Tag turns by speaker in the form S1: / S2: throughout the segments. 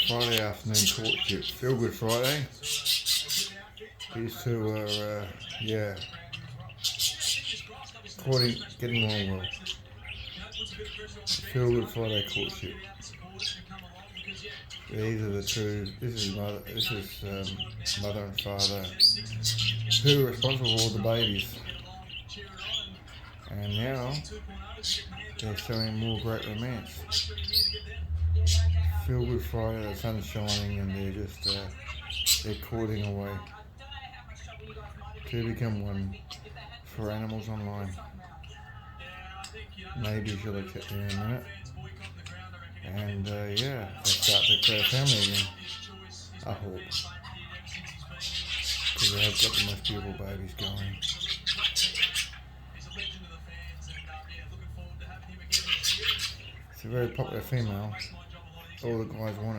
S1: Friday afternoon courtship. Feel Good Friday. These two are, yeah, getting along well. Feel Good Friday courtship. These are the two. This is mother and father who are responsible for all the babies. And now they're showing more great romance. Feel Good Friday, the sun's shining, and they're courting away to become one for Animals Online. Maybe she'll accept me in a minute. And yeah, they'll start to create a family again. I hope. Because they have got the most beautiful babies going. It's a very popular female. All the guys want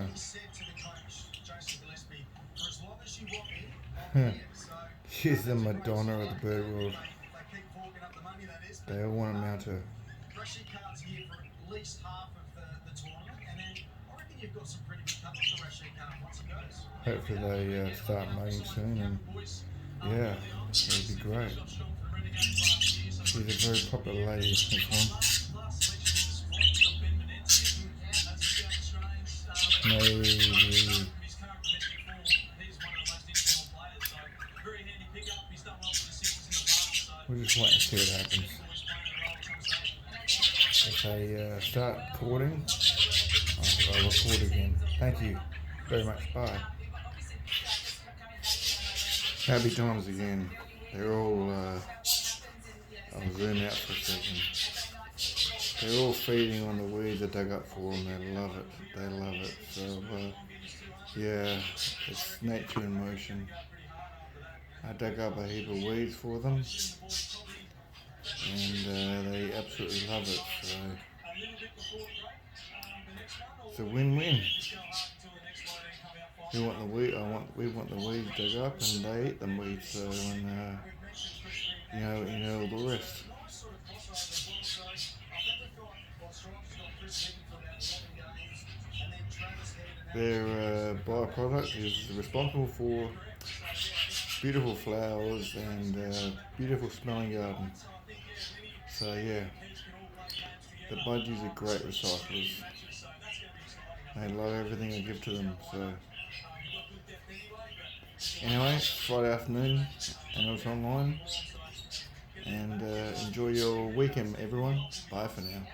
S1: her. She's the Madonna of the bird world. They all want to mount her. Hopefully they start mating soon, and yeah, it'll be great. She's a very popular lady, this one. Maybe. We'll just wait and see what happens. If they start courting, I'll record again. Thank you very much. Bye. Happy times again. They're all, I'll zoom out for a second. They're all feeding on the weeds I dug up for them. They love it. They love it. So, yeah, it's nature in motion. I dug up a heap of weeds for them, and they absolutely love it. So it's a win-win. We want the weed. We want the weeds dug up, and they eat them weeds. So, and you know all the rest. Their byproduct is responsible for beautiful flowers and beautiful smelling garden. So yeah, the budgies are great recyclers. They love everything I give to them. So anyway, Friday afternoon, Animals Online, and enjoy your weekend, everyone. Bye for now.